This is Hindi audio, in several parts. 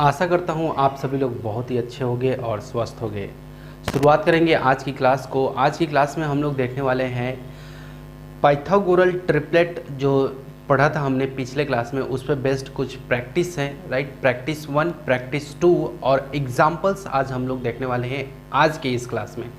आशा करता हूँ आप सभी लोग बहुत ही अच्छे होंगे और स्वस्थ होंगे। शुरुआत करेंगे आज की क्लास को। आज की क्लास में हम लोग देखने वाले हैं पाइथागोरल ट्रिपलेट। जो पढ़ा था हमने पिछले क्लास में, उस पर बेस्ड कुछ प्रैक्टिस है, राइट। प्रैक्टिस 1, प्रैक्टिस 2 और एग्जाम्पल्स आज हम लोग देखने वाले हैं आज के इस क्लास में।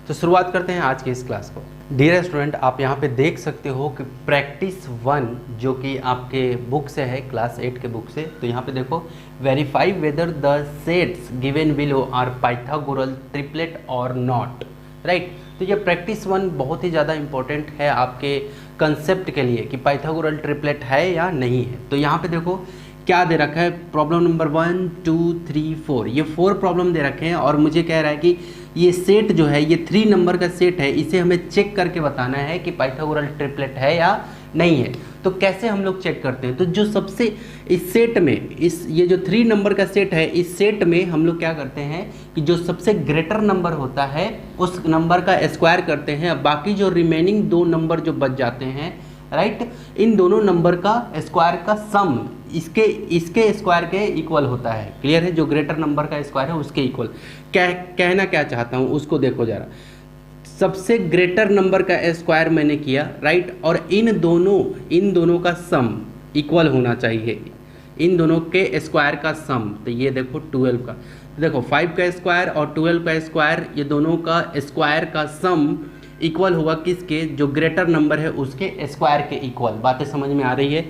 तो शुरुआत करते हैं आज के इस क्लास को। डियर स्टूडेंट, आप यहाँ पे देख सकते हो कि प्रैक्टिस 1 जो कि आपके बुक से है, क्लास 8 के बुक से। तो यहाँ पे देखो, verify whether the sets given below are Pythagorean triplet और नॉट, राइट। तो ये प्रैक्टिस 1 बहुत ही ज़्यादा इंपॉर्टेंट है आपके कंसेप्ट के लिए कि पाइथागोरल ट्रिपलेट है या नहीं है। तो यहाँ पे देखो क्या दे रखा है, प्रॉब्लम नंबर 1 2 3 4, ये 4 प्रॉब्लम दे रखे हैं और मुझे कह रहा है कि ये सेट जो है, ये 3 नंबर का सेट है, इसे हमें चेक करके बताना है कि पाइथागोरल ट्रिपलेट है या नहीं है। तो कैसे हम लोग चेक करते हैं? तो जो सबसे इस सेट में, ये जो 3 नंबर का सेट है, इस सेट में हम लोग क्या करते हैं कि जो सबसे ग्रेटर नंबर होता है उस नंबर का स्क्वायर करते हैं। बाकी जो रिमेनिंग 2 नंबर जो बच जाते हैं, राइट, इन दोनों नंबर का स्क्वायर का सम इसके स्क्वायर के इक्वल होता है। क्लियर है? जो ग्रेटर नंबर का स्क्वायर है उसके इक्वल। कहना क्या चाहता हूँ उसको देखो जरा। सबसे ग्रेटर नंबर का स्क्वायर मैंने किया, राइट, और इन दोनों का सम इक्वल होना चाहिए, इन दोनों के स्क्वायर का सम। तो ये देखो 12 का, देखो 5 का स्क्वायर और 12 का स्क्वायर, ये दोनों का स्क्वायर का सम इक्वल हुआ किसके? जो ग्रेटर नंबर है उसके स्क्वायर के इक्वल। बातें समझ में आ रही है?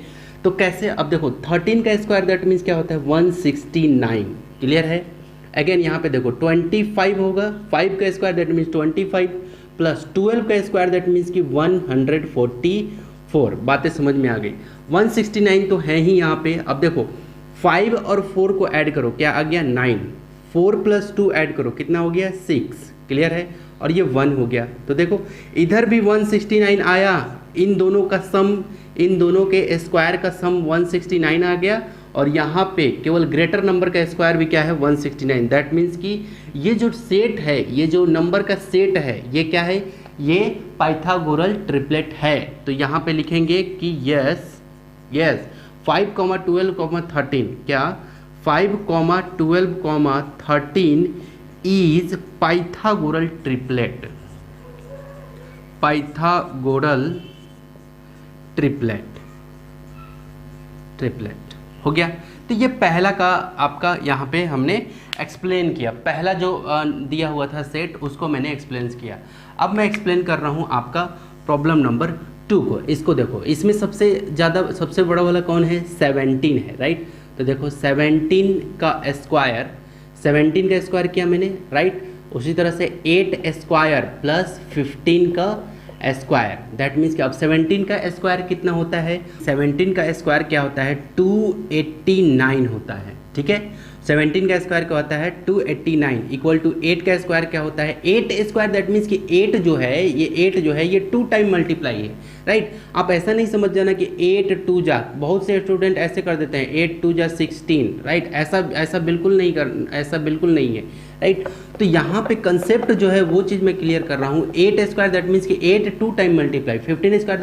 तो कैसे? अब देखो 13 का स्क्वायर दैट मीन्स क्या होता है? 169। क्लियर है? अगेन यहाँ पे देखो 25 होगा, 5 का स्क्वायर दैट मीन्स 25 प्लस 12 का स्क्वायर दैट मीन्स कि 144। बातें समझ में आ गई? 169 तो है ही यहाँ पे। अब देखो 5 और 4 को ऐड करो, क्या आ गया? 9। 4 प्लस 2 ऐड करो, कितना हो गया? 6। क्लियर है? और ये 1 हो गया। तो देखो इधर भी 169 आया, इन दोनों का सम, इन दोनों के स्क्वायर का सम 169 आ गया, और यहाँ पे केवल ग्रेटर नंबर का स्क्वायर भी क्या है? 169। दैट मीन्स कि ये जो सेट है, ये जो नंबर का सेट है, ये क्या है? ये पाइथागोरल ट्रिपलेट है। तो यहाँ पे लिखेंगे कि यस 5, 12, 13, क्या 5, 12, 13 इज पाइथागोरल ट्रिपलेट। पाइथागोरल ट्रिपलेट हो गया। तो ये पहला का आपका यहाँ पे हमने एक्सप्लेन किया। पहला जो दिया हुआ था सेट, उसको मैंने एक्सप्लेन किया। अब मैं एक्सप्लेन कर रहा हूँ आपका प्रॉब्लम नंबर 2 को। इसको देखो, इसमें सबसे बड़ा वाला कौन है? 17 है, राइट। तो देखो 17 का स्क्वायर किया मैंने, राइट। उसी तरह से 8 स्क्वायर प्लस 15 का स्क्वायर, दैट मीन्स कि अब 17 का स्क्वायर कितना होता है? 17 का स्क्वायर क्या होता है? 289 होता है, ठीक है। 17 का स्क्वायर क्या होता है? 289 इक्वल टू 8 का स्क्वायर क्या होता है? 8 स्क्वायर, दैट मीन्स कि 8 जो है ये 2 टाइम मल्टीप्लाई है, राइट। आप ऐसा नहीं समझ जाना कि 8 2 जा, बहुत से स्टूडेंट ऐसे कर देते हैं 8 2 जा 16, राइट। ऐसा बिल्कुल नहीं है, राइट। तो यहाँ पे कंसेप्ट जो है वो चीज़ मैं क्लियर कर रहा हूँ। 8 स्क्वायर दैट मीन्स कि 8 2 time multiply, 15 square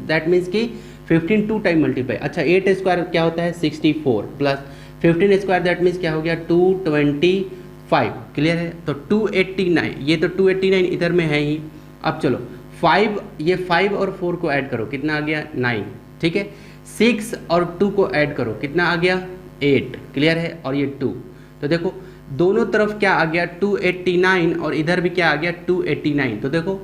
that means कि 15 2 टाइम मल्टीप्लाई। अच्छा 8 स्क्वायर क्या होता है? 64 प्लस 15 स्क्वायर दैट मीन्स क्या हो गया? 225। क्लियर है? तो 289, ये तो 289 इधर में है ही। अब चलो 5 और 4 को ऐड करो, कितना आ गया? 9, ठीक है। 6 और 2 को ऐड करो, कितना आ गया? 8। क्लियर है? और ये 2। तो देखो दोनों तरफ क्या आ गया? 289, और इधर भी क्या आ गया? 289। तो देखो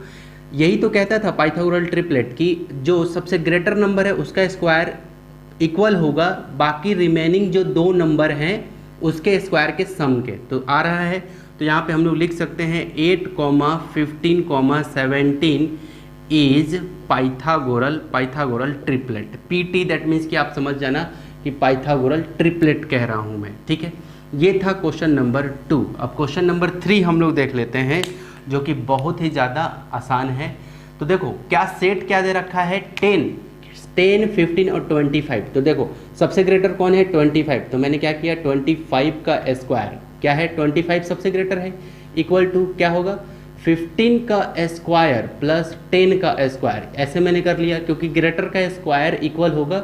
यही तो कहता था पाइथागोरल ट्रिपलेट कि जो सबसे ग्रेटर नंबर है उसका स्क्वायर इक्वल होगा बाकी रिमेनिंग जो 2 नंबर हैं उसके स्क्वायर के सम के। तो आ रहा है, तो यहाँ पे हम लोग लिख सकते हैं 8, 15, 17 is Pythagorean triplet. PT that means कि आप समझ जाना कि पाइथागोरल ट्रिपलेट कह रहा हूँ मैं, ठीक है। ये था क्वेश्चन नंबर 2। अब क्वेश्चन नंबर 3 हम लोग देख लेते हैं, जो कि बहुत ही ज़्यादा आसान है। तो देखो क्या सेट क्या दे रखा है? 10, 15 और 25। तो देखो सबसे ग्रेटर कौन है? 25। तो मैंने क्या किया? 25 का स्क्वायर क्या है? 25 सबसे ग्रेटर है, इक्वल टू क्या होगा? 15 का स्क्वायर प्लस 10 का स्क्वायर। ऐसे मैंने कर लिया क्योंकि ग्रेटर का स्क्वायर इक्वल होगा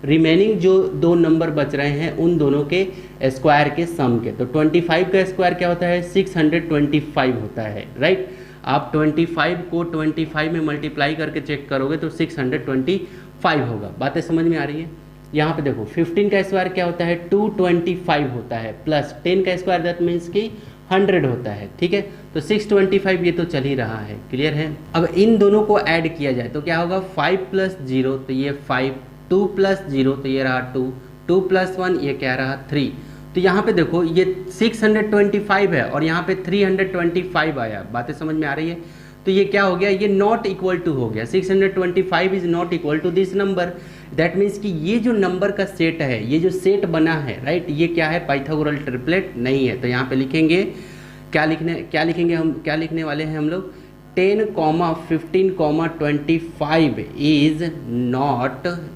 रिमेनिंग जो दो नंबर बच रहे हैं उन दोनों के स्क्वायर के सम के। तो 25 का स्क्वायर क्या होता है? 625 होता है, राइट। आप 25 को 25 में मल्टीप्लाई करके चेक करोगे तो 625 होगा। बातें समझ में आ रही है? यहाँ पे देखो 15 का स्क्वायर क्या होता है? 225 होता है, प्लस 10 का स्क्वायर दैट मीन्स कि 100 होता है, ठीक है। तो 625 ये तो चल ही रहा है, क्लियर है। अब इन दोनों को ऐड किया जाए तो क्या होगा? 5 + 0 तो ये 5, 2 + 0 तो ये रहा 2, 2 + 1 ये क्या रहा 3। तो यहाँ पे देखो ये 625 है और यहाँ पे 325 आया। बातें समझ में आ रही है? तो ये क्या हो गया? ये नॉट इक्वल टू हो गया। 625 is not equal to this number. That means कि ये जो नंबर का सेट है, ये जो सेट बना है, राइट, ये क्या है? पाइथागोरल ट्रिपलेट नहीं है। तो यहाँ पे लिखेंगे क्या लिखेंगे हम? क्या लिखने वाले हैं हम लोग? 10, 15, 25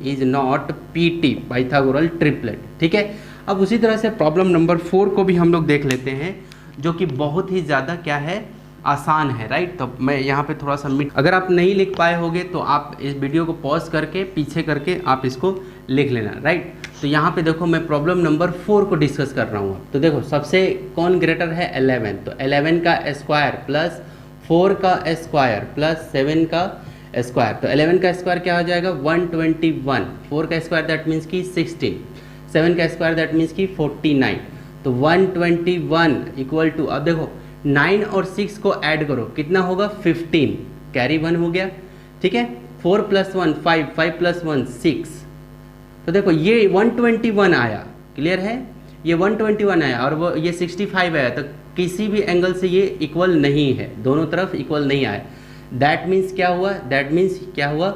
इज नॉट पीटी, पाइथागोरल ट्रिपलेट, ठीक है। अब उसी तरह से प्रॉब्लम नंबर 4 को भी हम लोग देख लेते हैं, जो कि बहुत ही ज़्यादा क्या है? आसान है, राइट। तो मैं यहाँ पे थोड़ा सा अगर आप नहीं लिख पाए होगे तो आप इस वीडियो को पॉज करके पीछे करके आप इसको लिख लेना, राइट। तो यहाँ पे देखो मैं प्रॉब्लम नंबर 4 को डिस्कस कर रहा हूँ। तो देखो सबसे कौन ग्रेटर है? 11। तो 11 का स्क्वायर प्लस 4 का स्क्वायर प्लस 7 का स्क्वायर। तो 11 का स्क्वायर क्या हो जाएगा? 121। 4 का स्क्वायर दैट मीन्स की 16, 7 का स्क्वायर दैट मीन्स की 49। तो 121 इक्वल टू, अब देखो 9 और 6 को ऐड करो, कितना होगा? 15, कैरी 1 हो गया, ठीक है। 4 + 1 5, 5 + 1 6। तो देखो ये 121 आया, क्लियर है। ये 121 आया और वो ये 65 आया। तो किसी भी एंगल से ये इक्वल नहीं है, दोनों तरफ इक्वल नहीं आया। दैट मीन्स क्या हुआ? दैट मीन्स क्या हुआ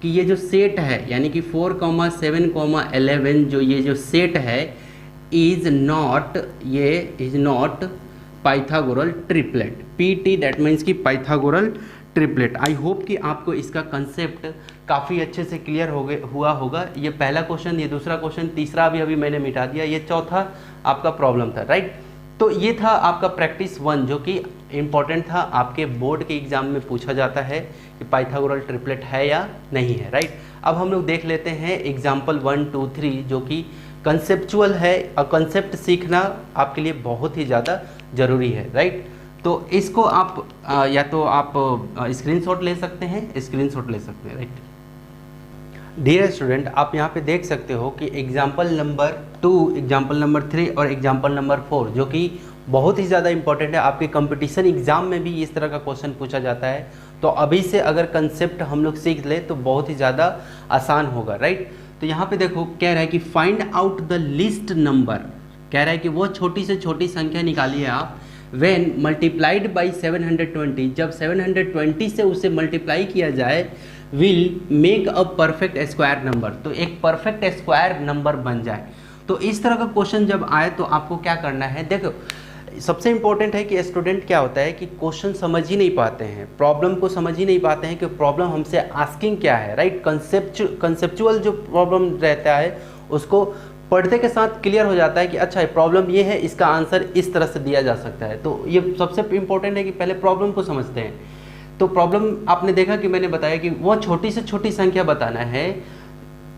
कि ये जो सेट है यानी कि 4, 7, 11 जो ये जो सेट है is not Pythagorean triplet, PT, that means कि पाइथागोरल ट्रिपलेट। आई होप कि आपको इसका कंसेप्ट काफ़ी अच्छे से क्लियर हुआ होगा। ये पहला क्वेश्चन, ये दूसरा क्वेश्चन, तीसरा अभी मैंने मिटा दिया, ये चौथा आपका प्रॉब्लम था, राइट। तो ये था आपका प्रैक्टिस 1 जो कि इम्पॉर्टेंट था, आपके बोर्ड के एग्जाम में पूछा जाता है कि पाइथागोरल ट्रिपलेट है या नहीं है, राइट। अब हम लोग देख लेते हैं एग्जाम्पल 1, 2, 3 जो कि कंसेप्चुअल है और कंसेप्ट सीखना आपके लिए बहुत ही ज़्यादा ज़रूरी है, राइट। तो इसको आप या तो आप स्क्रीनशॉट ले सकते हैं, राइट। डियर स्टूडेंट, आप यहाँ पे देख सकते हो कि एग्जाम्पल नंबर 2, एग्जाम्पल नंबर 3 और एग्जाम्पल नंबर 4 जो कि बहुत ही ज़्यादा इंपॉर्टेंट है। आपके कंपटीशन एग्जाम में भी इस तरह का क्वेश्चन पूछा जाता है। तो अभी से अगर कंसेप्ट हम लोग सीख ले तो बहुत ही ज़्यादा आसान होगा, राइट। तो यहाँ पे देखो कह रहा है कि find out the least number, कह रहा है कि वो छोटी से छोटी संख्या निकालिए आप व्हेन मल्टीप्लाइड बाई 720, जब 720 से उसे मल्टीप्लाई किया जाए, will make a perfect square number, तो एक परफेक्ट स्क्वायर नंबर बन जाए। तो इस तरह का क्वेश्चन जब आए तो आपको क्या करना है? देखो सबसे इंपॉर्टेंट है कि स्टूडेंट क्या होता है कि क्वेश्चन समझ ही नहीं पाते हैं, प्रॉब्लम को समझ ही नहीं पाते हैं कि प्रॉब्लम हमसे आस्किंग क्या है, राइट। कंसेप्चुअल जो प्रॉब्लम रहता है उसको पढ़ते के साथ क्लियर हो जाता है कि अच्छा प्रॉब्लम ये है, इसका आंसर इस तरह से दिया जा सकता है। तो ये सबसे इम्पोर्टेंट है कि पहले प्रॉब्लम को समझते हैं। तो प्रॉब्लम आपने देखा कि मैंने बताया कि वो छोटी से छोटी संख्या बताना है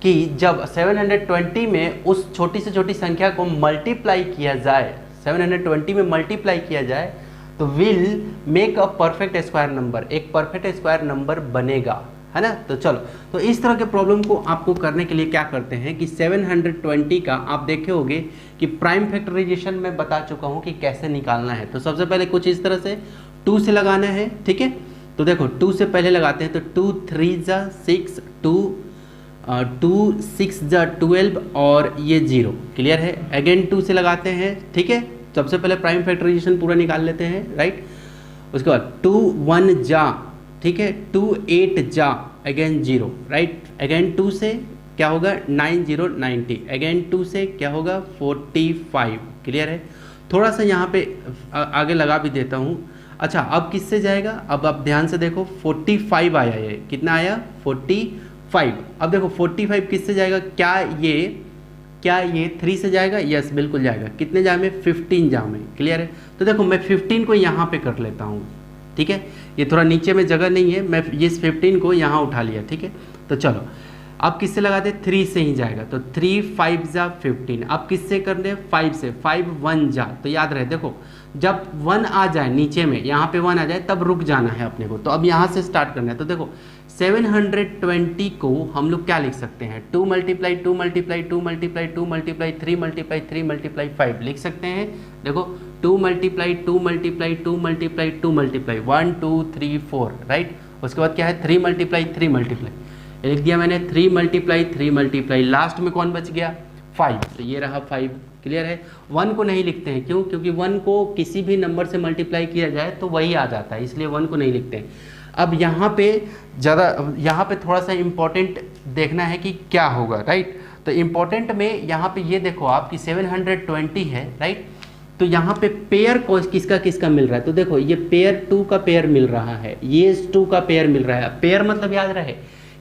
कि जब 720 में उस छोटी से छोटी संख्या को मल्टीप्लाई किया जाए, 720 में मल्टीप्लाई किया जाए तो will make a perfect square number, एक परफेक्ट स्क्वायर नंबर बनेगा, है ना। तो चलो, तो इस तरह के प्रॉब्लम को आपको करने के लिए क्या करते हैं कि 720 का आप देखे होंगे कि प्राइम फैक्टराइजेशन में बता चुका हूँ कि कैसे निकालना है। तो सबसे पहले कुछ इस तरह से 2 से लगाना है, ठीक है। तो देखो 2 से पहले लगाते हैं तो 2 3 जा 6, 2 6 जा 12 और ये 0, क्लियर है। अगेन 2 से लगाते हैं, ठीक है। सबसे पहले प्राइम फैक्टराइजेशन पूरा निकाल लेते हैं, राइट। उसके बाद 2 1 जा, ठीक है, 2 8 जा, अगेन 0, राइट। अगेन 2 से क्या होगा 9 0 90, अगेन 2 से क्या होगा 45, क्लियर है। थोड़ा सा यहाँ पे आगे लगा भी देता हूँ। अच्छा अब किससे जाएगा? अब आप ध्यान से देखो 45 आया, ये कितना आया 45। अब देखो 45 किससे जाएगा? क्या ये 3 से जाएगा? यस बिल्कुल जाएगा। कितने जा में? 15 जा में, क्लियर है। तो देखो मैं 15 को यहाँ पे कर लेता हूँ, ठीक है। ये थोड़ा नीचे में जगह नहीं है, मैं इस 15 को यहाँ उठा लिया, ठीक है। तो चलो अब किससे लगा दे, 3 से ही जाएगा, तो 3 5 जा 15। अब किससे कर दे, 5 से, 5 1 जा, तो याद रहे देखो जब 1 आ जाए नीचे में, यहाँ पे 1 आ जाए तब रुक जाना है अपने को, तो अब यहाँ से स्टार्ट करना है। तो देखो 720 को हम लोग क्या लिख सकते हैं, 2 multiply 2 multiply 2 multiply 2 multiply 3 multiply 3 multiply 5 लिख सकते हैं। देखो 2 multiply 2 multiply 2 multiply 2 multiply 1 2 3 4, right. उसके बाद क्या है, 3 मल्टीप्लाई 3 मल्टीप्लाई लिख दिया मैंने, 3 मल्टीप्लाई 3 मल्टीप्लाई, लास्ट में कौन बच गया, 5, तो ये रहा 5। क्लियर है। 1 को नहीं लिखते हैं, क्यों, क्योंकि 1 को किसी भी नंबर से मल्टीप्लाई किया जाए तो वही आ जाता है, इसलिए 1 को नहीं लिखते हैं। अब यहाँ पे यहाँ पे थोड़ा सा इम्पोर्टेंट देखना है कि क्या होगा, राइट। तो इम्पोर्टेंट में यहाँ पे ये देखो आपकी 720 है, राइट। तो यहाँ पे पेयर को किसका किसका मिल रहा है, तो देखो ये पेयर 2 का पेयर मिल रहा है, ये 2 का पेयर मिल रहा है। पेयर मतलब याद रहे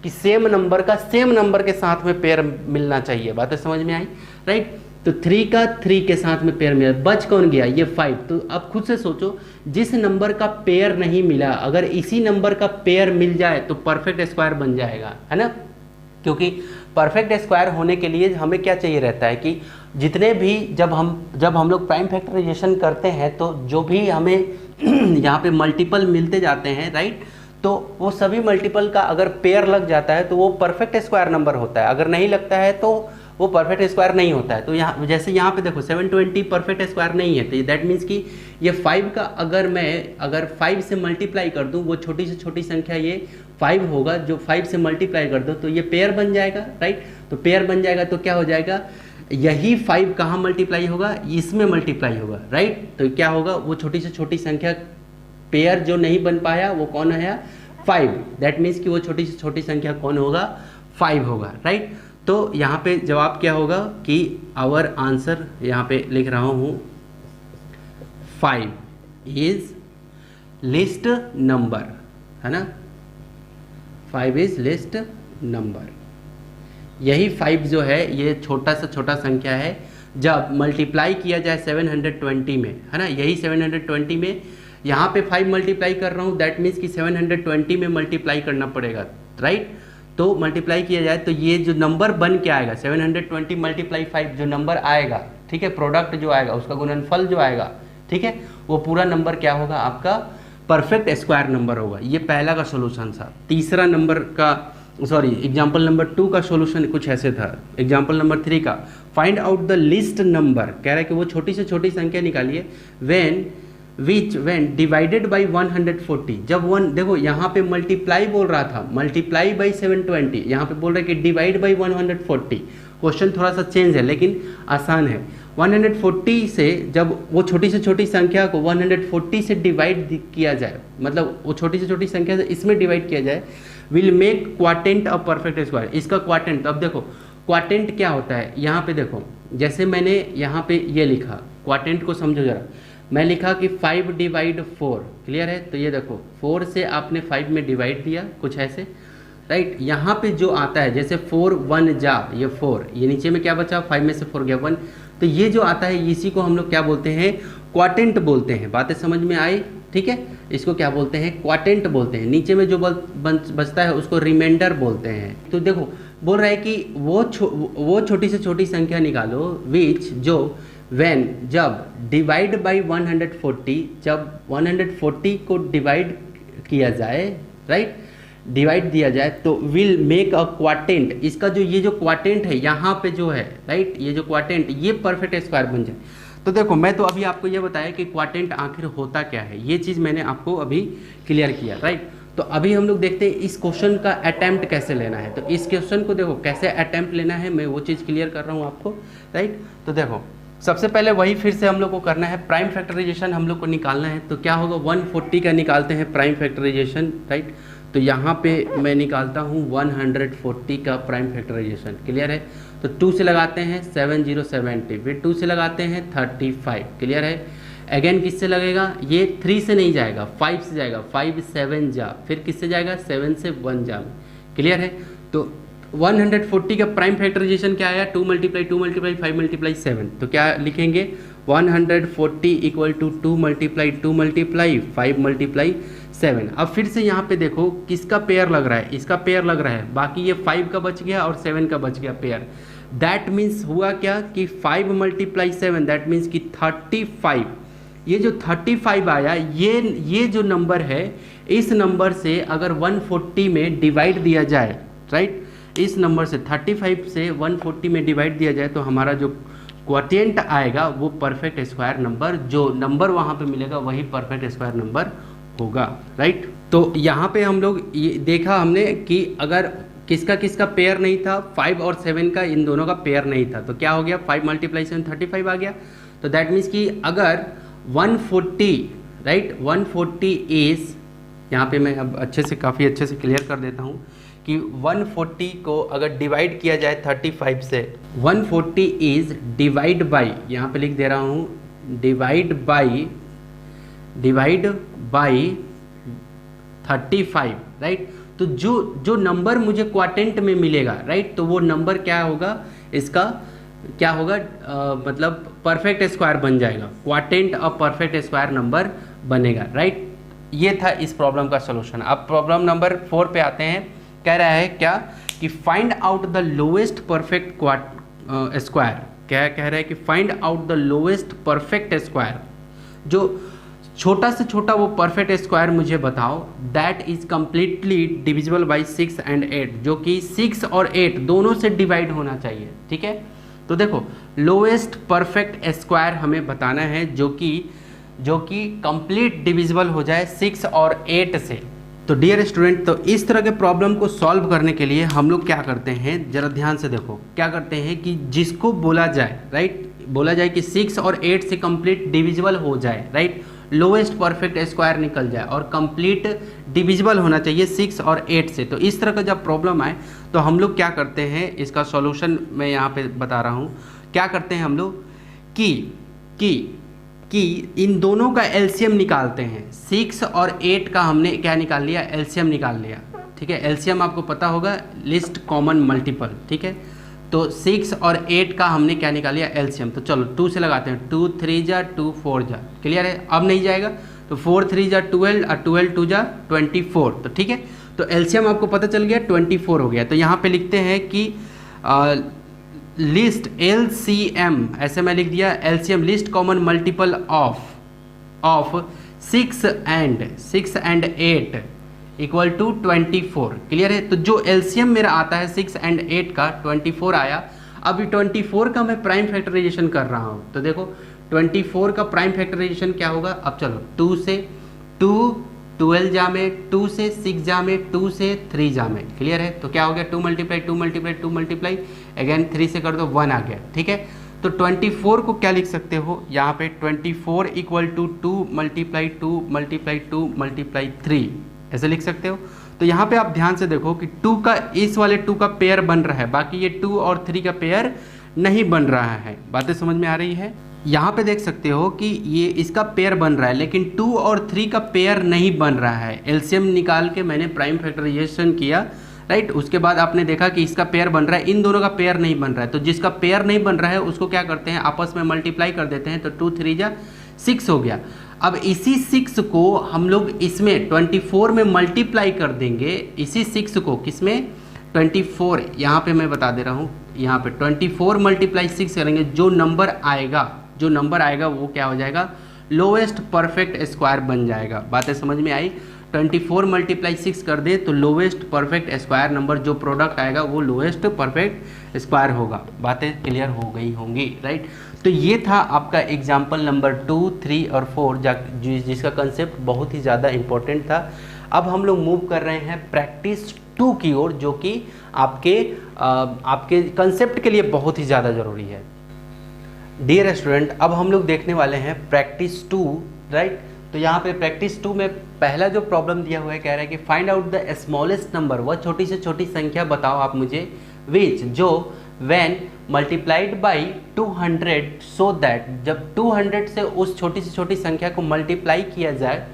कि सेम नंबर का सेम नंबर के साथ में पेयर मिलना चाहिए, बातें समझ में आई, राइट। तो 3 का 3 के साथ में पेयर मिला, बच कौन गया, ये 5। तो अब खुद से सोचो, जिस नंबर का पेयर नहीं मिला, अगर इसी नंबर का पेयर मिल जाए तो परफेक्ट स्क्वायर बन जाएगा, है ना। क्योंकि परफेक्ट स्क्वायर होने के लिए हमें क्या चाहिए रहता है कि जितने भी जब हम लोग प्राइम फैक्टराइजेशन करते हैं तो जो भी हमें यहाँ पे मल्टीपल मिलते जाते हैं, राइट, तो वो सभी मल्टीपल का अगर पेयर लग जाता है तो वो परफेक्ट स्क्वायर नंबर होता है, अगर नहीं लगता है तो वो परफेक्ट स्क्वायर नहीं होता है। तो यहाँ जैसे यहाँ पे देखो 720 परफेक्ट स्क्वायर नहीं है, तो दैट मीन्स कि ये 5 का अगर 5 से मल्टीप्लाई कर दूँ, वो छोटी से छोटी संख्या ये 5 होगा, जो 5 से मल्टीप्लाई कर दो तो ये पेयर बन जाएगा, राइट। तो पेयर बन जाएगा तो क्या हो जाएगा, यही 5 कहाँ मल्टीप्लाई होगा, इसमें मल्टीप्लाई होगा, राइट। तो क्या होगा, वो छोटी से छोटी संख्या पेयर जो नहीं बन पाया वो कौन आया, 5। दैट मीन्स कि वो छोटी से छोटी संख्या कौन होगा, 5 होगा, राइट। तो यहाँ पे जवाब क्या होगा कि आवर आंसर, यहाँ पे लिख रहा हूँ 5 इज लिस्ट नंबर, है ना, 5 इज लिस्ट नंबर। यही 5 जो है ये छोटा से छोटा संख्या है, जब मल्टीप्लाई किया जाए 720 में, है ना। यही 720 में यहाँ पे 5 मल्टीप्लाई कर रहा हूँ, दैट मीन्स कि 720 में मल्टीप्लाई करना पड़ेगा, राइट। तो मल्टीप्लाई किया जाए तो ये जो नंबर बन के आएगा 720 मल्टीप्लाई 5 जो नंबर आएगा, ठीक है, प्रोडक्ट जो आएगा उसका गुणनफल जो आएगा, ठीक है, वो पूरा नंबर क्या होगा, आपका परफेक्ट स्क्वायर नंबर होगा। ये पहला का सोल्यूशन था। तीसरा नंबर का एग्जाम्पल नंबर 2 का सोल्यूशन कुछ ऐसे था। एग्जाम्पल नंबर 3 का find out the list number, कह रहा है कि वो छोटी से छोटी संख्या निकालिए व्हेन डिवाइडेड बाई 140। जब देखो यहाँ पे मल्टीप्लाई बोल रहा था, मल्टीप्लाई बाई 720, यहाँ पे बोल रहा है कि डिवाइड बाई 140। क्वेश्चन थोड़ा सा चेंज है लेकिन आसान है। 140 से जब वो छोटी से छोटी संख्या को 140 से डिवाइड किया जाए, मतलब वो छोटी से छोटी संख्या से इसमें डिवाइड किया जाए, will make क्वाटेंट a perfect square. इसका क्वाटेंट, अब देखो क्वाटेंट क्या होता है, यहाँ पे देखो जैसे मैंने यहाँ पे ये लिखा, क्वाटेंट को समझो जरा। मैं लिखा कि 5 डिवाइड 4, क्लियर है। तो ये देखो 4 से आपने 5 में डिवाइड दिया, कुछ ऐसे, राइट। यहाँ पे जो आता है जैसे 4 1 जा, ये 4, ये नीचे में क्या बचा, 5 में से 4 गया 1, तो ये जो आता है इसी को हम लोग क्या बोलते हैं, क्वाटेंट बोलते हैं। बातें समझ में आई, ठीक है। इसको क्या बोलते हैं, क्वाटेंट बोलते हैं। नीचे में जो बचता है उसको रिमाइंडर बोलते हैं। तो देखो बोल रहा है कि वो छोटी से छोटी संख्या निकालो विच जो जब डिवाइड बाई 140, जब 140 को डिवाइड किया जाए, राइट, डिवाइड दिया जाए तो विल मेक अ क्वाटेंट। इसका ये जो क्वाटेंट है यहाँ पे जो है, राइट, ये जो क्वाटेंट ये परफेक्ट स्क्वायर बन जाए। तो देखो मैं तो अभी आपको ये बताया कि क्वाटेंट आखिर होता क्या है, ये चीज़ मैंने आपको अभी क्लियर किया, राइट। तो अभी हम लोग देखते हैं इस क्वेश्चन का अटैम्प्ट कैसे लेना है। तो इस क्वेश्चन को देखो कैसे अटैम्प्ट लेना है, मैं वो चीज़ क्लियर कर रहा हूँ आपको, राइट। तो देखो सबसे पहले वही फिर से हम लोग को करना है, प्राइम फैक्टराइजेशन हम लोग को निकालना है। तो क्या होगा, 140 का निकालते हैं प्राइम फैक्टराइजेशन, राइट। तो यहाँ पे मैं निकालता हूँ 140 का प्राइम फैक्टराइजेशन, क्लियर है। तो 2 से लगाते हैं 7070, फिर 2 से लगाते हैं 35, क्लियर है। अगेन किससे लगेगा, ये 3 से नहीं जाएगा, 5 से जाएगा, 5 7 जा, फिर किससे जाएगा, 7 से 1 जा, क्लियर है। तो 140 का प्राइम फैक्टराइजेशन क्या आया, 2 मल्टीप्लाई 2 मल्टीप्लाई 5 मल्टीप्लाई 7। तो क्या लिखेंगे, 140 equal to 2 multiply 2 multiply 5 multiply 7। अब फिर से यहाँ पे देखो किसका पेयर लग रहा है, इसका पेयर लग रहा है, बाकी ये 5 का बच गया और 7 का बच गया पेयर। दैट मीन्स हुआ क्या कि 5 मल्टीप्लाई 7 दैट मीन्स कि 35। ये जो 35 आया, ये जो नंबर है, इस नंबर से अगर 140 में डिवाइड दिया जाए, राइट, इस नंबर से 35 से 140 में डिवाइड दिया जाए तो हमारा जो क्वोटिएंट आएगा वो परफेक्ट स्क्वायर नंबर, जो नंबर वहाँ पे मिलेगा वही परफेक्ट स्क्वायर नंबर होगा, राइट। तो यहाँ पे हम लोग ये देखा हमने कि अगर किसका किसका पेयर नहीं था, 5 और 7 का, इन दोनों का पेयर नहीं था, तो क्या हो गया, 5 मल्टीप्लाई 7 35 आ गया। तो दैट मीन्स कि अगर 140, राइट, 140 इज, यहाँ पे मैं अब काफ़ी अच्छे से क्लियर कर देता हूँ कि 140 को अगर डिवाइड किया जाए 35 से, 140 इज डिवाइड बाई, यहाँ पे लिख दे रहा हूँ, डिवाइड बाई 35, राइट। तो जो नंबर मुझे क्वाटेंट में मिलेगा, राइट, तो वो नंबर क्या होगा, इसका क्या होगा, मतलब परफेक्ट स्क्वायर बन जाएगा, क्वाटेंट और परफेक्ट स्क्वायर नंबर बनेगा, राइट। ये था इस प्रॉब्लम का सॉल्यूशन। अब प्रॉब्लम नंबर 4 पे आते हैं। कह रहा है क्या कि find out the lowest perfect square. क्या कह रहा है कि find out the lowest perfect square, जो छोटा से छोटा वो परफेक्ट स्क्वायर मुझे बताओ, that is completely divisible by 6 and 8, जो कि 6 और 8 दोनों से डिवाइड होना चाहिए, ठीक है। तो देखो लोएस्ट परफेक्ट स्क्वायर हमें बताना है जो कि कंप्लीट डिविजिबल हो जाए 6 और 8 से। तो डियर स्टूडेंट, तो इस तरह के प्रॉब्लम को सॉल्व करने के लिए हम लोग क्या करते हैं, जरा ध्यान से देखो, क्या करते हैं कि जिसको बोला जाए, राइट, बोला जाए कि 6 और 8 से कंप्लीट डिविजिबल हो जाए, राइट, लोएस्ट परफेक्ट स्क्वायर निकल जाए और कंप्लीट डिविजिबल होना चाहिए 6 और 8 से। तो इस तरह का जब प्रॉब्लम आए तो हम लोग क्या करते हैं, इसका सॉल्यूशन मैं यहाँ पे बता रहा हूँ। क्या करते हैं हम लोग कि इन दोनों का एलसीएम निकालते हैं। 6 और 8 का हमने क्या निकाल लिया, एलसीएम निकाल लिया, ठीक है। एलसीएम आपको पता होगा, लिस्ट कॉमन मल्टीपल, ठीक है। तो 6 और 8 का हमने क्या निकाल लिया, एलसीएम। तो चलो 2 से लगाते हैं, 2 3 जा 2 4 जा, क्लियर है। अब नहीं जाएगा तो 4 3 जा 12 और 12 2 जा 24, तो ठीक है। तो एलसीएम आपको पता चल गया, 24 हो गया। तो यहाँ पे लिखते हैं कि लिस्ट LCM, ऐसे मैं लिख दिया, LCM least common multiple of 6 and 8 equal to 24, clear है। तो जो एलसीएम मेरा आता है 6 and 8 का 24 आया। अभी 24 का मैं प्राइम फैक्टराइजेशन कर रहा हूँ, तो देखो 24 का प्राइम फैक्टराइजेशन क्या होगा। अब चलो 2 से 2 12 जा में, 2 से 6 जा में, 2 से 3 जा में, क्लियर है। तो क्या हो गया, 2 मल्टीप्लाई 2 मल्टीप्लाई 2 मल्टीप्लाई अगेन 3 से कर दो 1 आ गया, ठीक है। तो 24 को क्या लिख सकते हो यहाँ पे, 24 equal to 2 multiply 2 multiply 2 multiply 3, ऐसे लिख सकते हो। तो यहाँ पे आप ध्यान से देखो कि 2 का, इस वाले 2 का पेयर बन रहा है, बाकी ये 2 और 3 का पेयर नहीं बन रहा है। बातें समझ में आ रही है। यहाँ पे देख सकते हो कि ये इसका पेयर बन रहा है, लेकिन 2 और 3 का पेयर नहीं बन रहा है। एलसीएम निकाल के मैंने प्राइम फैक्टराइजेशन किया, राइट, उसके बाद आपने देखा कि इसका पेयर बन रहा है, इन दोनों का पेयर नहीं बन रहा है। तो जिसका पेयर नहीं बन रहा है उसको क्या करते हैं, आपस में मल्टीप्लाई कर देते हैं। तो 2 3 जा 6 हो गया। अब इसी 6 को हम लोग इसमें 24 में मल्टीप्लाई कर देंगे। इसी 6 को किसमें, 24, यहाँ पे मैं बता दे रहा हूँ, यहाँ पे 24 मल्टीप्लाई 6 करेंगे, जो नंबर आएगा वो क्या हो जाएगा, लोएस्ट परफेक्ट स्क्वायर बन जाएगा। बातें समझ में आई। 24 मल्टीप्लाई 6 कर दे तो लोएस्ट परफेक्ट स्क्वायर नंबर, जो प्रोडक्ट आएगा वो लोएस्ट परफेक्ट स्क्वायर होगा। बातें क्लियर हो गई होंगी, राइट। तो ये था आपका एग्जाम्पल नंबर 2, 3 और 4, जिसका कंसेप्ट बहुत ही ज़्यादा इंपॉर्टेंट था। अब हम लोग मूव कर रहे हैं प्रैक्टिस 2 की ओर, जो कि आपके कंसेप्ट के लिए बहुत ही ज़्यादा ज़रूरी है। डियर स्टूडेंट, अब हम लोग देखने वाले हैं प्रैक्टिस 2, राइट। तो यहाँ पे प्रैक्टिस 2 में पहला जो प्रॉब्लम दिया हुआ है, कह रहा है कि find out the smallest number, वह छोटी से छोटी संख्या बताओ आप मुझे, विच, जो when multiplied by 200 so that, जब 200 से उस छोटी से छोटी संख्या को मल्टीप्लाई किया जाए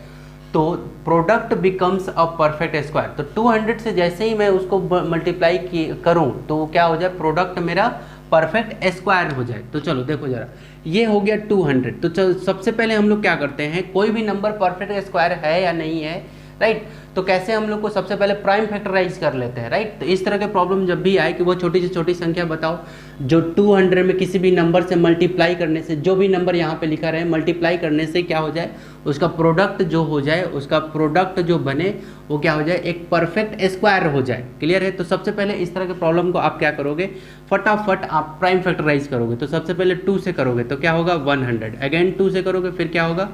तो product becomes a perfect square. तो 200 से जैसे ही मैं उसको मल्टीप्लाई करूं तो क्या हो जाए, प्रोडक्ट मेरा परफेक्ट स्क्वायर हो जाए। तो चलो देखो जरा, ये हो गया 200। तो चलो सबसे पहले हम लोग क्या करते हैं, कोई भी नंबर परफेक्ट स्क्वायर है या नहीं है, राइट, तो कैसे हम लोग को सबसे पहले प्राइम फैक्टराइज कर लेते हैं, राइट। तो इस तरह के प्रॉब्लम जब भी आए कि वो छोटी से छोटी संख्या बताओ जो 200 में किसी भी नंबर से मल्टीप्लाई करने से, जो भी नंबर यहाँ पे लिखा रहे मल्टीप्लाई करने से क्या हो जाए, उसका प्रोडक्ट जो हो जाए, उसका प्रोडक्ट जो बने वो क्या हो जाए, एक परफेक्ट स्क्वायर हो जाए। क्लियर है। तो सबसे पहले इस तरह के प्रॉब्लम को आप क्या करोगे, फटाफट आप प्राइम फैक्टराइज करोगे। तो सबसे पहले 2 से करोगे तो क्या होगा 100, अगेन 2 से करोगे फिर क्या होगा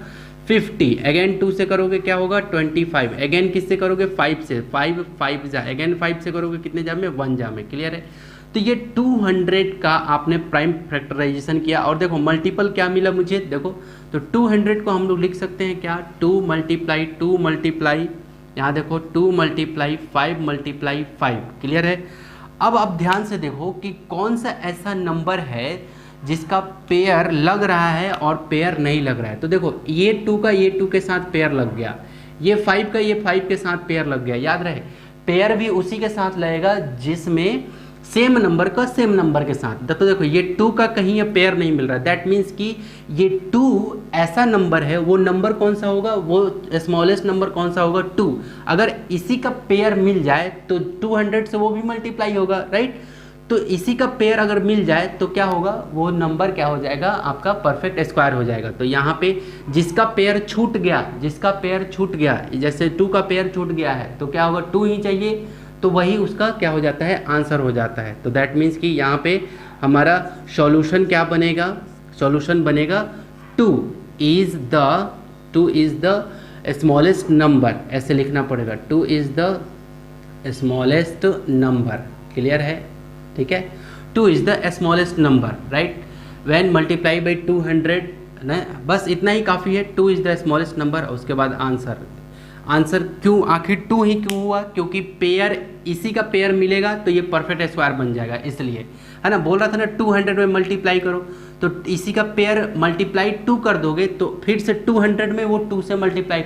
50, अगेन 2 से करोगे क्या होगा 25, अगेन किससे करोगे 5 से, 5 जा, अगेन 5 से करोगे कितने जा में 1 जा में। क्लियर है। तो ये 200 का आपने प्राइम फैक्टराइजेशन किया और देखो मल्टीपल क्या मिला मुझे, देखो तो 200 को हम लोग लिख सकते हैं क्या, 2 मल्टीप्लाई यहाँ देखो 2 मल्टीप्लाई 5 मल्टीप्लाई 5। क्लियर है। अब आप ध्यान से देखो कि कौन सा ऐसा नंबर है जिसका पेयर लग रहा है और पेयर नहीं लग रहा है। तो देखो ये 2 का ये 2 के साथ पेयर लग गया, ये 5 का ये 5 के साथ पेयर लग गया। याद रहे पेयर भी उसी के साथ लगेगा जिसमें सेम नंबर का सेम नंबर के साथ। तो देखो ये 2 का कहीं ये पेयर नहीं मिल रहा है, दैट मीन्स कि ये 2 ऐसा नंबर है, वो नंबर कौन सा होगा, वो स्मॉलेस्ट नंबर कौन सा होगा 2। अगर इसी का पेयर मिल जाए तो 200 से वो भी मल्टीप्लाई होगा, राइट। तो इसी का पेयर अगर मिल जाए तो क्या होगा, वो नंबर क्या हो जाएगा आपका परफेक्ट स्क्वायर हो जाएगा। तो यहाँ पे जिसका पेयर छूट गया, जैसे 2 का पेयर छूट गया है तो क्या होगा 2 ही चाहिए, तो वही उसका क्या हो जाता है आंसर हो जाता है। तो दैट मीन्स कि यहाँ पे हमारा सॉल्यूशन क्या बनेगा, सॉल्यूशन बनेगा 2 इज द स्मॉलेस्ट नंबर, ऐसे लिखना पड़ेगा 2 is the smallest number. Clear है, ठीक है। 2 is the smallest number, right, when multiply by 200 ना, बस इतना ही काफ़ी है। 2 इज द स्मॉलेस्ट नंबर, उसके बाद आंसर क्यों आखिर 2 ही क्यों हुआ, क्योंकि पेयर इसी का पेयर मिलेगा तो ये परफेक्ट स्क्वायर बन जाएगा, इसलिए है ना। बोल रहा था ना 200 में मल्टीप्लाई करो, तो इसी का पेयर मल्टीप्लाई 2 कर दोगे तो फिर से 200 में वो 2 से मल्टीप्लाई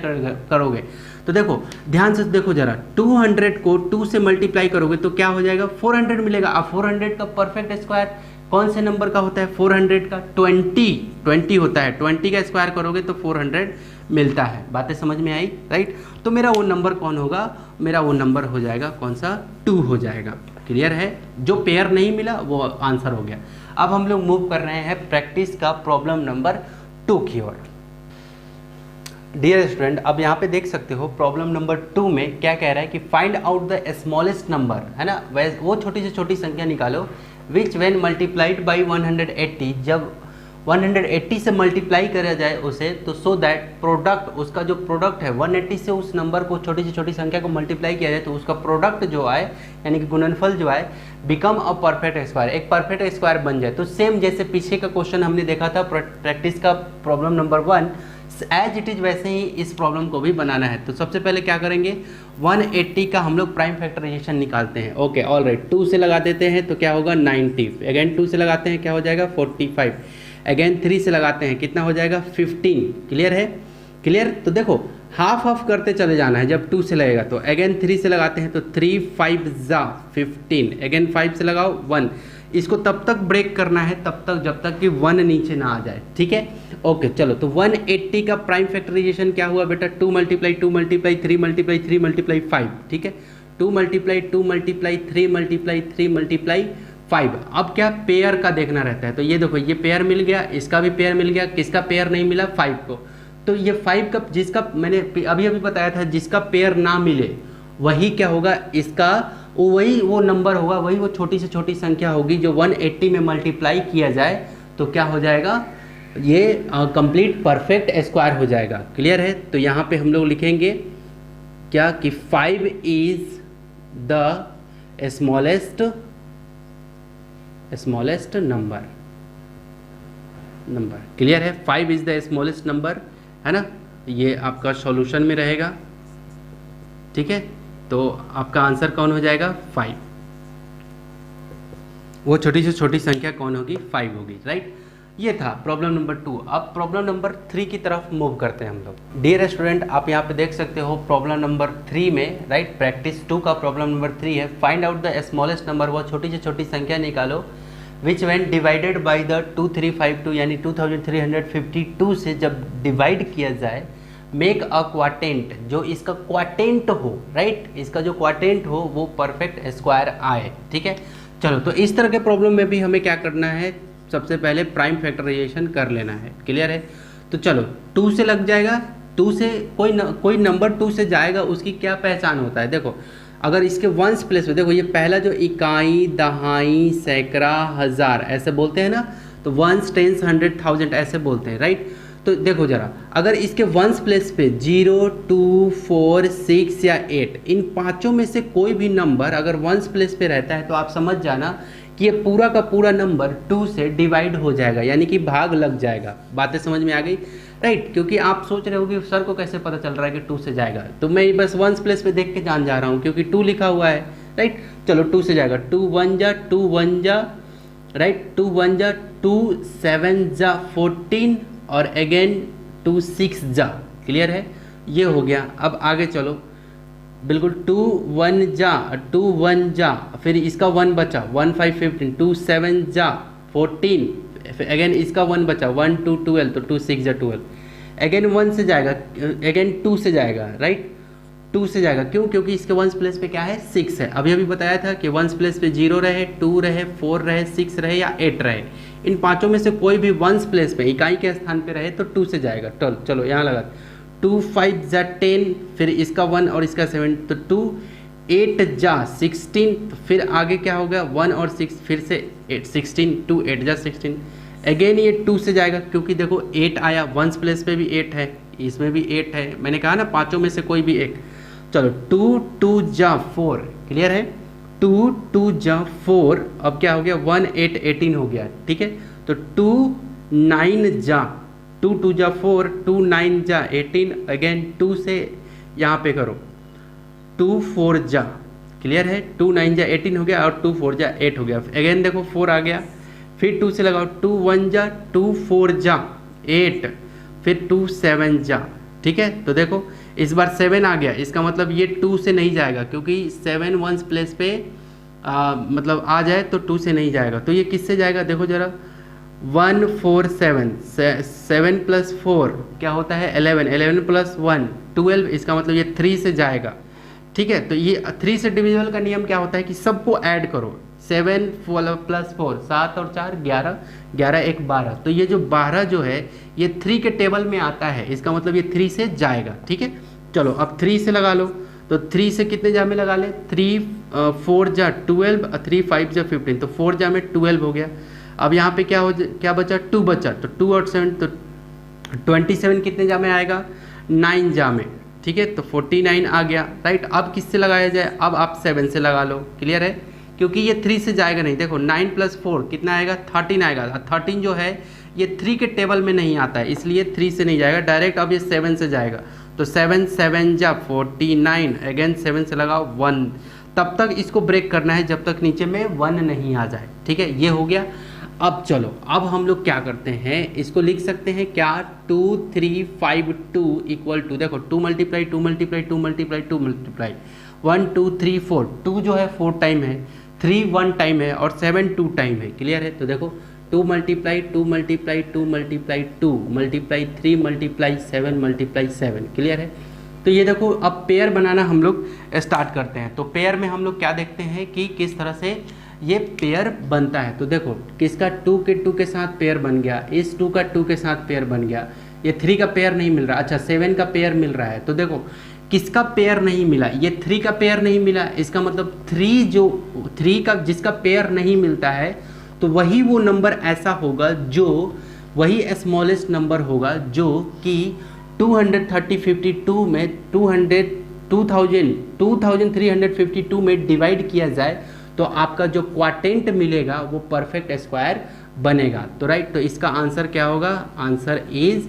करोगे। तो देखो ध्यान से देखो जरा, 200 को 2 से मल्टीप्लाई करोगे तो क्या हो जाएगा 400 मिलेगा। अब 400 का परफेक्ट स्क्वायर कौन से नंबर का होता है, 400 का 20 होता है, 20 का स्क्वायर करोगे तो 400 मिलता है। बातें समझ में आई, राइट। तो मेरा वो नंबर कौन होगा, मेरा वो नंबर हो जाएगा कौन सा 2 हो जाएगा। क्लियर है। जो पेयर नहीं मिला वो आंसर हो गया। अब हम लोग मूव कर रहे हैं प्रैक्टिस का प्रॉब्लम नंबर 2 की ओर। डियर स्टूडेंट, अब यहाँ पे देख सकते हो प्रॉब्लम नंबर 2 में क्या कह रहा है कि find out the smallest number, है ना, वो छोटी से छोटी संख्या निकालो विच व्हेन मल्टीप्लाइड बाई 180, जब 180 से मल्टीप्लाई करा जाए उसे, तो सो दैट प्रोडक्ट, उसका जो प्रोडक्ट है 180 से उस नंबर को छोटी से छोटी संख्या को मल्टीप्लाई किया जाए तो उसका प्रोडक्ट जो आए यानी कि गुणनफल जो आए बिकम अ परफेक्ट स्क्वायर, एक परफेक्ट स्क्वायर बन जाए। तो सेम जैसे पीछे का क्वेश्चन हमने देखा था प्रैक्टिस का problem number 1, as it is वैसे ही इस प्रॉब्लम को भी बनाना है। तो सबसे पहले क्या करेंगे 180 का हम लोग प्राइम फैक्टराइजेशन निकालते हैं। ओके ऑल राइट, 2 से लगा देते हैं तो क्या होगा 90, अगेन 2 से लगाते हैं क्या हो जाएगा 45, अगेन 3 से लगाते हैं कितना हो जाएगा 15। क्लियर है, क्लियर। तो देखो हाफ हाफ करते चले जाना है जब 2 से लगेगा तो अगेन 3 से लगाते हैं तो 3 5 जा 15, अगेन 5 से लगाओ 1। इसको तब तक ब्रेक करना है तब तक जब तक कि 1 नीचे ना आ जाए, ठीक है। ओके चलो, तो 180 का प्राइम फैक्टराइजेशन क्या हुआ बेटा 2 मल्टीप्लाई 2 मल्टीप्लाई 3 मल्टीप्लाई 3 मल्टीप्लाई 5, ठीक है। 2 मल्टीप्लाई 2 मल्टीप्लाई 3 मल्टीप्लाई 3 मल्टीप्लाई 5। अब क्या पेयर का देखना रहता है, तो ये देखो ये पेयर मिल गया, इसका भी पेयर मिल गया, किसका पेयर नहीं मिला 5 को। तो ये 5 का जिसका मैंने अभी बताया था जिसका पेयर ना मिले वही क्या होगा इसका, वही वो नंबर होगा, वही वो छोटी से छोटी संख्या होगी जो 180 में मल्टीप्लाई किया जाए तो क्या हो जाएगा ये कंप्लीट परफेक्ट स्क्वायर हो जाएगा। क्लियर है। तो यहाँ पे हम लोग लिखेंगे क्या कि 5 is the smallest number. Clear है, 5 इज द स्मॉलेस्ट नंबर, है ना। ये आपका सॉल्यूशन में रहेगा, ठीक है। तो आपका आंसर कौन हो जाएगा 5, वो छोटी से छोटी संख्या कौन होगी 5 होगी, राइट। ये था प्रॉब्लम नंबर 2। अब प्रॉब्लम नंबर 3 की तरफ मूव करते हैं हम लोग। डियर स्टूडेंट, आप यहाँ पे देख सकते हो प्रॉब्लम नंबर 3 में, राइट, प्रैक्टिस 2 का प्रॉब्लम नंबर 3 है। Find out the smallest number, वो छोटी से छोटी संख्या निकालो विच व्हेन डिवाइडेड बाय द 2352 यानी 2352 से जब डिवाइड किया जाए, मेक अ क्वाटेंट, जो इसका क्वाटेंट हो, राइट, इसका जो क्वाटेंट हो वो परफेक्ट स्क्वायर आए। ठीक है, चलो तो इस तरह के प्रॉब्लम में भी हमें क्या करना है, सबसे पहले प्राइम फैक्टराइजेशन कर लेना है। क्लियर है, तो चलो 2 से लग जाएगा, 2 से कोई नंबर 2 से जाएगा उसकी क्या पहचान होता है। देखो अगर इसके वंस प्लेस में, देखो ये पहला जो इकाई, दहाई, सैकड़ा, हजार ऐसे बोलते हैं ना, तो वंस, टेंस, 100, 1000 ऐसे बोलते हैं, राइट। तो देखो जरा, अगर इसके वंस प्लेस पे 0, 2, 4, 6 या 8, इन पांचों में से कोई भी नंबर अगर वंस प्लेस पे रहता है तो आप समझ जाना कि ये पूरा का पूरा नंबर 2 से डिवाइड हो जाएगा, यानी कि भाग लग जाएगा। बातें समझ में आ गई, राइट। क्योंकि आप सोच रहे हो कि सर को कैसे पता चल रहा है कि 2 से जाएगा, तो मैं बस वंस प्लेस पे देख के जान जा रहा हूँ क्योंकि 2 लिखा हुआ है, राइट। चलो 2 से जाएगा, 2 1 जा 2 1 जा, राइट, 2 1 जा 2 7 जा 14 और अगेन 2 6 जा। क्लियर है, ये हो गया। अब आगे चलो, बिल्कुल 2 1 जा 2 1 जा, फिर इसका 1 बचा 1 5 15, 2 7 जा 14, अगेन इसका 1 बचा 1 2 12, तो 2 6 जा 12, अगेन 1 से जाएगा, अगेन 2 से जाएगा, राइट, 2 से जाएगा। क्यों? क्योंकि इसके वंस प्लेस पे क्या है, 6 है। अभी बताया था कि वंस प्लेस पे 0 रहे, 2 रहे, 4 रहे, 6 रहे या 8 रहे, इन पांचों में से कोई भी वंस प्लेस पे इकाई के स्थान पे रहे तो 2 से जाएगा। चलो यहाँ लगा 2 5 जा 10, फिर इसका 1 और इसका 7, तो 2 8 जा 16, तो फिर आगे क्या हो गया 1 और 6, फिर से 8 16, 2 8 जा 16, अगेन ये 2 से जाएगा क्योंकि देखो 8 आया, वंस प्लेस पे भी 8 है, इसमें भी 8 है, मैंने कहा ना पांचों में से कोई भी एक। चलो 2 2 जा 4, क्लियर है, 2 2 जा 4, अब क्या हो गया 1 8 18 हो गया। ठीक है, तो 2 9 जा 2 2 जा 4, 2 9 जा 18, अगेन 2 से यहाँ पे करो 2 4 जा, क्लियर है, 2 9 जा 18 हो गया और 2 4 जा 8 हो गया, अगेन देखो 4 आ गया, फिर 2 से लगाओ 2 1 जा 2 4 जा 8, फिर 2 7 जा। ठीक है, तो देखो इस बार 7 आ गया, इसका मतलब ये 2 से नहीं जाएगा क्योंकि 7 वंस प्लेस पे मतलब आ जाए तो 2 से नहीं जाएगा, तो ये किससे जाएगा देखो जरा, 1 4 7, 7 प्लस 4 क्या होता है 11, 11 प्लस 1 12, इसका मतलब ये 3 से जाएगा। ठीक है, तो ये 3 से डिविजिबल का नियम क्या होता है कि सबको ऐड करो, 7 प्लस 4 7 और 4 11, 11 1 12, तो ये जो 12 जो है ये 3 के टेबल में आता है, इसका मतलब ये 3 से जाएगा। ठीक है, चलो अब 3 से लगा लो, तो 3 से कितने जा में लगा ले, 3 4 जा 12, 3 5 जा 15, तो 4 जा में 12 हो गया। अब यहाँ पे क्या बचा 2 बचा, तो 2 और 7 तो 27 कितने जा में आएगा 9 जा में। ठीक है, तो 49 आ गया, राइट। अब किससे लगाया जाए, अब आप 7 से लगा लो, क्लियर है, क्योंकि ये 3 से जाएगा नहीं। देखो 9 प्लस 4 कितना आएगा 13 आएगा, 13 जो है ये 3 के टेबल में नहीं आता है, इसलिए 3 से नहीं जाएगा डायरेक्ट, अब ये 7 से जाएगा, तो 7 7 जा 49, अगेन 7 से लगाओ 1, तब तक इसको ब्रेक करना है जब तक नीचे में 1 नहीं आ जाए। ठीक है, ये हो गया। अब चलो, अब हम लोग क्या करते हैं, इसको लिख सकते हैं क्या 2 3 5 2 इक्वल टू, देखो 2 मल्टीप्लाई 2 मल्टीप्लाई 2 मल्टीप्लाई 2 मल्टीप्लाई 1 2 3 4, 2 जो है 4 टाइम है, 3 1 टाइम है और 7 2 टाइम है। क्लियर है, तो देखो 2 multiply 2 multiply 2 multiply 2 multiply 3 multiply 7 multiply 7। Clear है, तो ये देखो अब पेयर बनाना हम लोग स्टार्ट करते हैं। तो पेयर में हम लोग क्या देखते हैं कि किस तरह से ये पेयर बनता है। तो देखो किसका 2 के 2 के साथ पेयर बन गया, इस 2 का 2 के साथ पेयर बन गया, ये 3 का पेयर नहीं मिल रहा, अच्छा 7 का पेयर मिल रहा है। तो देखो किसका पेयर नहीं मिला, ये 3 का पेयर नहीं मिला, इसका मतलब 3 का जिसका पेयर नहीं मिलता है तो वही वो नंबर ऐसा होगा जो वही स्मॉलेस्ट नंबर होगा जो कि 252 में 2352 में डिवाइड किया जाए तो आपका जो क्वाटेंट मिलेगा वो परफेक्ट स्क्वायर बनेगा। तो राइट, तो इसका आंसर क्या होगा, आंसर इज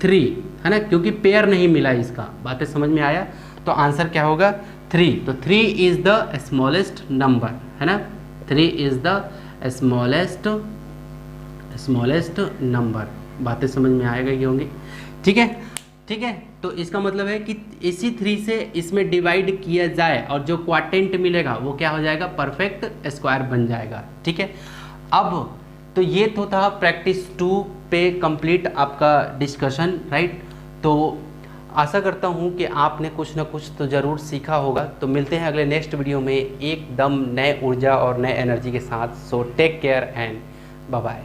3, है ना, क्योंकि पेयर नहीं मिला इसका। बातें समझ में आया, तो आंसर क्या होगा 3। तो 3 इज द स्मॉलेस्ट नंबर, है ना, 3 इज द स्मॉलेस्ट नंबर। बातें समझ में आएगा ये होंगी, ठीक है। ठीक है, तो इसका मतलब है कि इसी 3 से इसमें डिवाइड किया जाए और जो क्वाटेंट मिलेगा वो क्या हो जाएगा, परफेक्ट स्क्वायर बन जाएगा। ठीक है, अब तो ये तो था प्रैक्टिस 2 पे कंप्लीट आपका डिस्कशन, राइट। तो आशा करता हूँ कि आपने कुछ ना कुछ तो ज़रूर सीखा होगा। तो मिलते हैं अगले नेक्स्ट वीडियो में एकदम नए ऊर्जा और नए एनर्जी के साथ। So take care and bye bye.